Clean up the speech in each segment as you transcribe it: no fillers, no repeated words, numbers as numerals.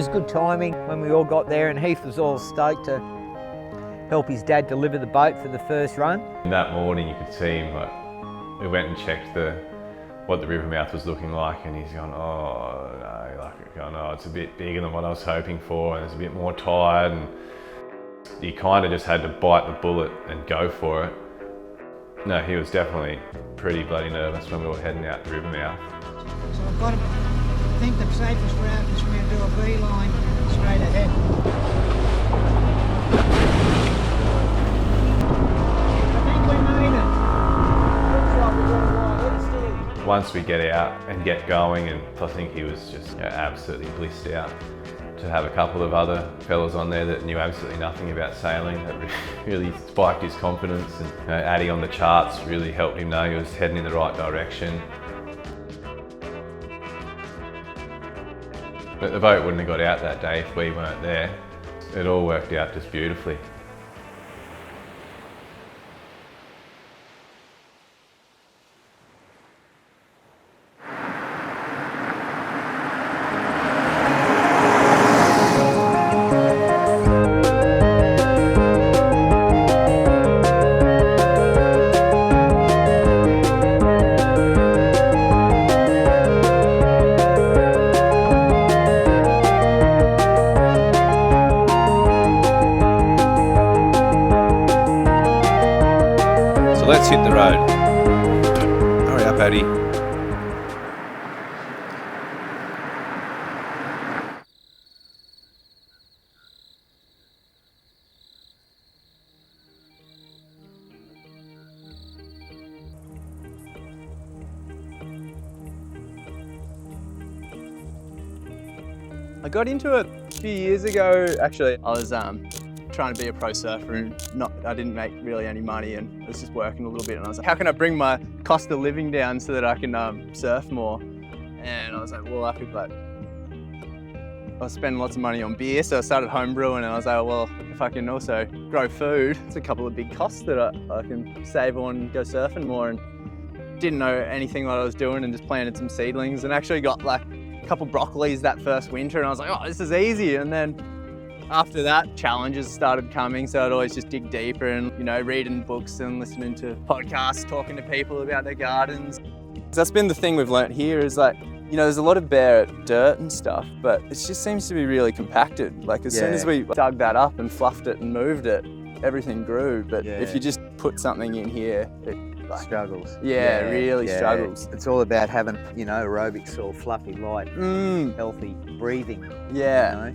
was good timing when we all got there, and Heath was all stoked to help his dad deliver the boat for the first run. And that morning you could see him, like, we went and checked what the river mouth was looking like, and he's gone, oh no, like going, oh, it's a bit bigger than what I was hoping for, and it's a bit more tired, and you kind of just had to bite the bullet and go for it. No, he was definitely pretty bloody nervous when we were heading out the river mouth. So I've got to think the safest route is for me to do a beeline straight ahead. I think we made it. Looks like we're going right. Let's do it. Once we get out and get going, and I think he was just absolutely blissed out to have a couple of other fellas on there that knew absolutely nothing about sailing. That really spiked his confidence, and Addy on the charts really helped him know he was heading in the right direction. But the boat wouldn't have got out that day if we weren't there. It all worked out just beautifully. Let's hit the road. Hurry up, Addy. I got into it a few years ago. Actually, I was trying to be a pro surfer, and I didn't make really any money, and I was just working a little bit, and I was like, how can I bring my cost of living down so that I can surf more? And I was like, well, I was spending lots of money on beer, so I started home brewing, and I was like, well, if I can also grow food, it's a couple of big costs that I can save on and go surfing more. And didn't know anything what I was doing, and just planted some seedlings, and actually got like a couple broccolis that first winter, and I was like, oh, this is easy. And then after that, challenges started coming, so I'd always just dig deeper and, reading books and listening to podcasts, talking to people about their gardens. That's been the thing we've learnt here is like, there's a lot of bare dirt and stuff, but it just seems to be really compacted. Like as soon as we dug that up and fluffed it and moved it, everything grew. But if you just put something in here, it Struggles. Really struggles. It's all about having, aerobic soil, fluffy, light, healthy breathing. Yeah.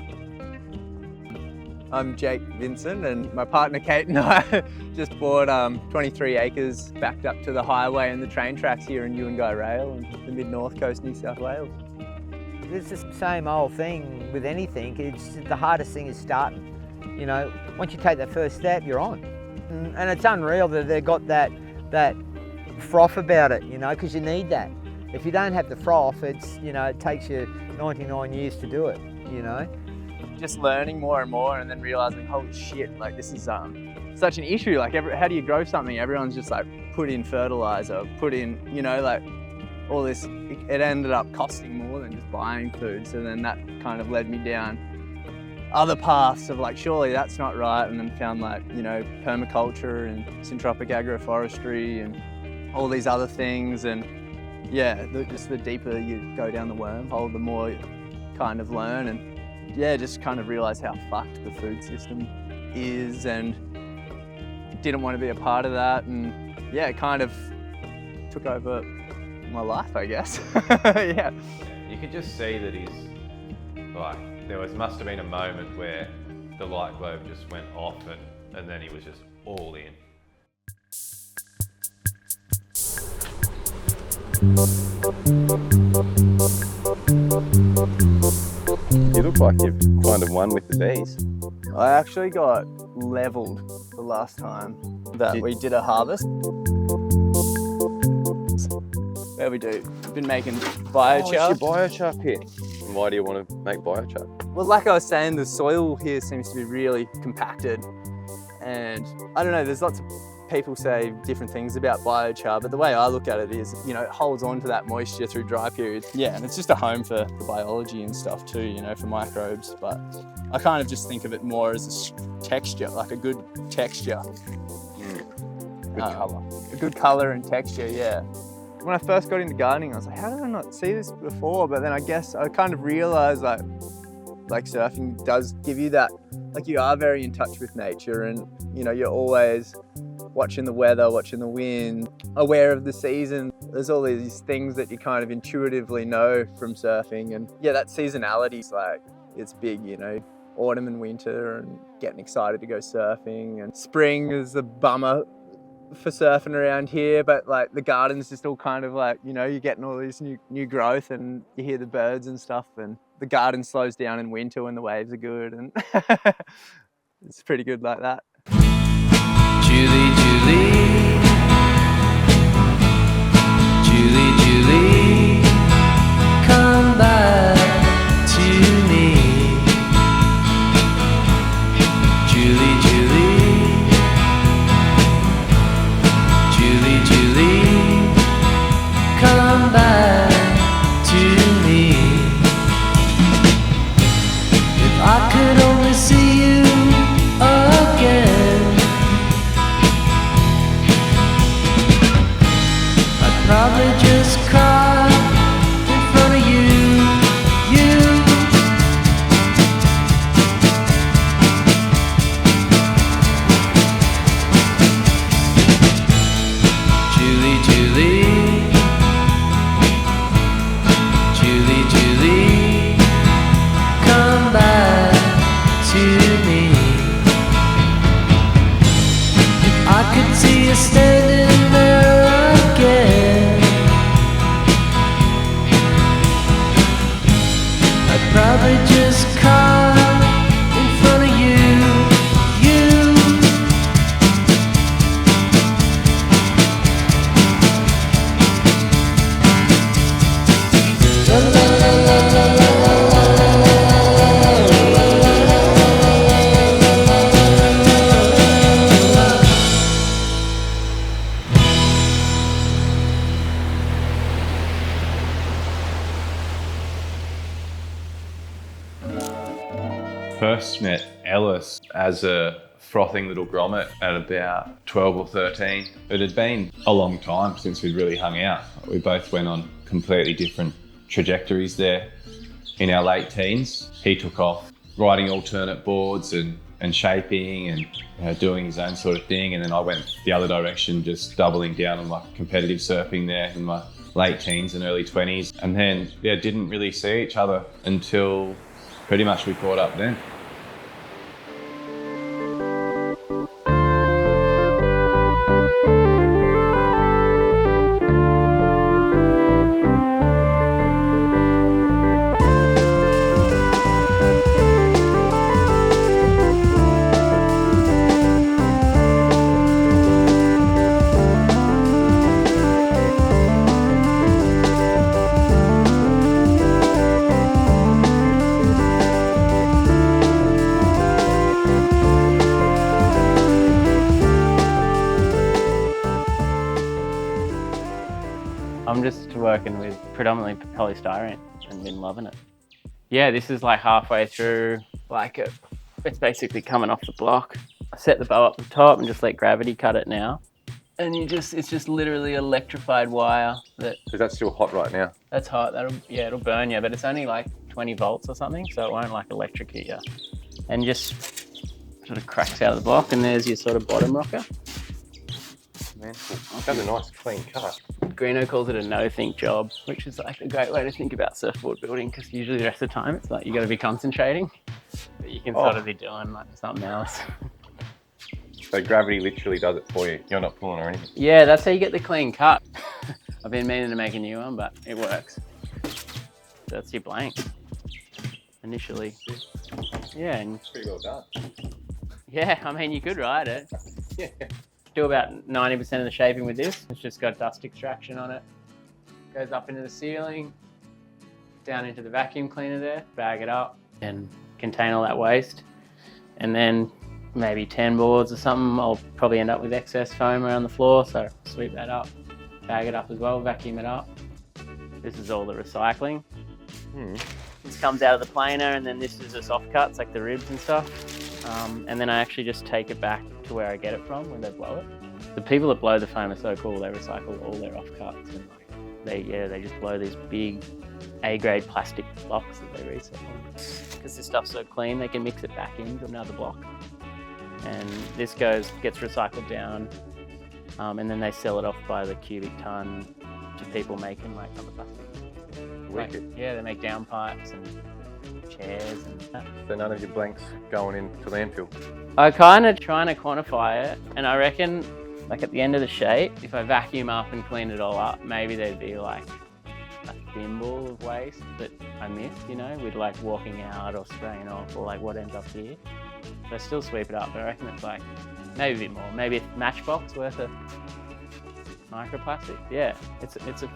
I'm Jake Vincent, and my partner Kate and I just bought 23 acres backed up to the highway and the train tracks here in Gumbaynggirr Rail in the mid-north coast, New South Wales. It's the same old thing with anything. It's the hardest thing is starting. Once you take that first step, you're on. And it's unreal that they've got that froth about it, because you need that. If you don't have the froth, it's, it takes you 99 years to do it, Just learning more and more, and then realizing, holy shit, like this is such an issue. Like, how do you grow something? Everyone's just like, put in fertilizer, put in, like all this. It ended up costing more than just buying food. So then that kind of led me down other paths of like, surely that's not right. And then found like, permaculture and syntropic agroforestry and all these other things. And yeah, just the deeper you go down the wormhole, the more you kind of learn. And just kind of realised how fucked the food system is, and didn't want to be a part of that, and it kind of took over my life, I guess. Yeah. You could just see that he's like, must have been a moment where the light globe just went off, and then he was just all in. You look like you've kind of won with the bees. I actually got levelled the last time that we did a harvest. There we do. We've been making biochar. What's your biochar pit? And why do you want to make biochar? Well, like I was saying, the soil here seems to be really compacted. And I don't know, there's lots of People say different things about biochar, but the way I look at it is, you know, it holds on to that moisture through dry periods. Yeah, and it's just a home for the biology and stuff too, you know, for microbes. But I kind of just think of it more as a texture, like a good texture. Good colour. A good colour and texture, yeah. When I first got into gardening, I was like, how did I not see this before? But then I guess I kind of realised like surfing does give you that, like you are very in touch with nature, and you know, you're always watching the weather, watching the wind, aware of the season. There's all these things that you kind of intuitively know from surfing, and yeah, that seasonality is like, it's big, you know, autumn and winter and getting excited to go surfing, and spring is a bummer for surfing around here, but like the garden's just all kind of like, you know, you're getting all this new growth and you hear the birds and stuff, and the garden slows down in winter when the waves are good, and it's pretty good like that. Julie, Julie, Julie, Julie, come back to me. Julie, Julie, Julie, Julie, come back to me. If I could only see you again, I'd probably just cry in front of you. Julie, Julie, Julie, Julie, come back to me. If I could see you standing there again, I'd probably just cry in front of you. La, la, la, la, la, la, First met Ellis as a frothing little grommet at about 12 or 13. It had been a long time since we'd really hung out. We both went on completely different trajectories there. In our late teens, he took off riding alternate boards and shaping and, you know, doing his own sort of thing, and then I went the other direction, just doubling down on my competitive surfing there in my late teens and early 20s. And then, yeah, didn't really see each other until pretty much we caught up then. I'm just working with predominantly polystyrene and been loving it. Yeah, this is like halfway through, it's basically coming off the block. I set the bow up the top and just let gravity cut it now. And it's just literally electrified wire that... Is that still hot right now? That's hot, it'll burn you, but it's only like 20 volts or something, so it won't like electrocute you. And just sort of cracks out of the block, and there's your sort of bottom rocker. Man, that's a nice clean cut. Greeno calls it a no-think job, which is like a great way to think about surfboard building, because usually the rest of the time it's like you got to be concentrating, but you can sort of be doing like something else. So gravity literally does it for you. You're not pulling or anything. Yeah, that's how you get the clean cut. I've been meaning to make a new one, but it works. That's your blank initially. Yeah, and Pretty well done. yeah, I mean you could ride it. Yeah. Do about 90% of the shaping with this. It's just got dust extraction on it. Goes up into the ceiling, down into the vacuum cleaner there, bag it up and contain all that waste. And then maybe 10 boards or something, I'll probably end up with excess foam around the floor, so sweep that up, bag it up as well, vacuum it up. This is all the recycling. This comes out of the planer, and then this is just offcuts, like the ribs and stuff. And then I actually just take it back to where I get it from when they blow it. The people that blow the foam are so cool. They recycle all their offcuts, and they just blow these big A-grade plastic blocks that they recycle. Because this stuff's so clean, they can mix it back into another block. And this gets recycled down, and then they sell it off by the cubic ton to people making like other plastic. They make downpipes and chairs and that. So none of your blanks going into landfill? I kind of trying to quantify it, and I reckon like at the end of the shape, if I vacuum up and clean it all up, maybe there'd be like a thimble of waste that I missed, you know, with like walking out or spraying off, or like what ends up here. So I still sweep it up, but I reckon it's like maybe a bit more, maybe a matchbox worth of microplastic. Yeah,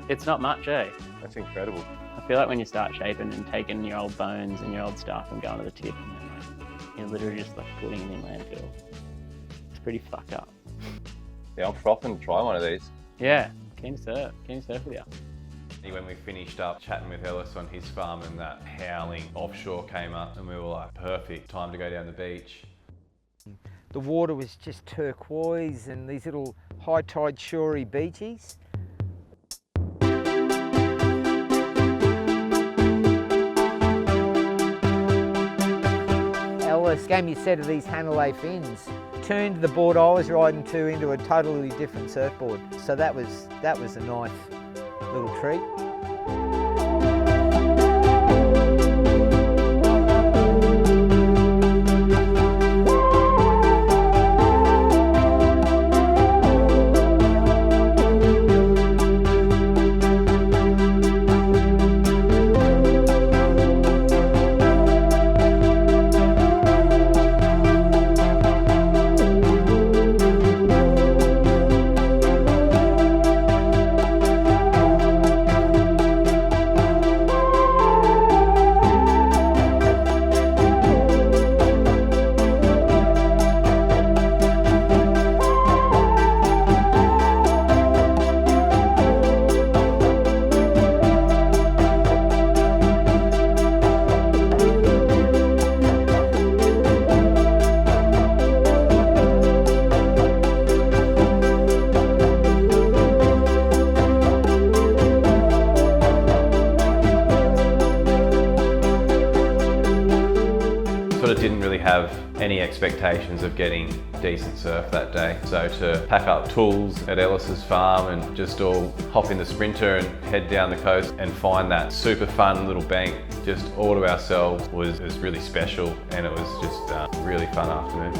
it's not much, eh? That's incredible. I feel like when you start shaping and taking your old bones and your old stuff and going to the tip, and then like, you're literally just like putting it in landfill. It's pretty fucked up. Yeah, I'm frothing to try one of these. Yeah, keen to surf with you. When we finished up chatting with Ellis on his farm, and that howling offshore came up, and we were like, perfect time to go down the beach. The water was just turquoise and these little high tide shorey beaches. Ellis gave me a set of these Hanalei fins. Turned the board I was riding to into a totally different surfboard. So that was a nice little treat. Didn't really have any expectations of getting decent surf that day. So to pack up tools at Ellis's farm and just all hop in the Sprinter and head down the coast and find that super fun little bank just all to ourselves was really special, and it was just a really fun afternoon.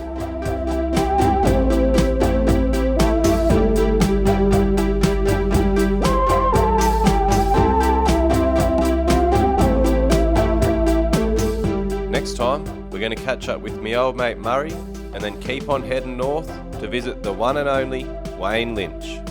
Next time, we're going to catch up with me old mate Murray, and then keep on heading north to visit the one and only Wayne Lynch.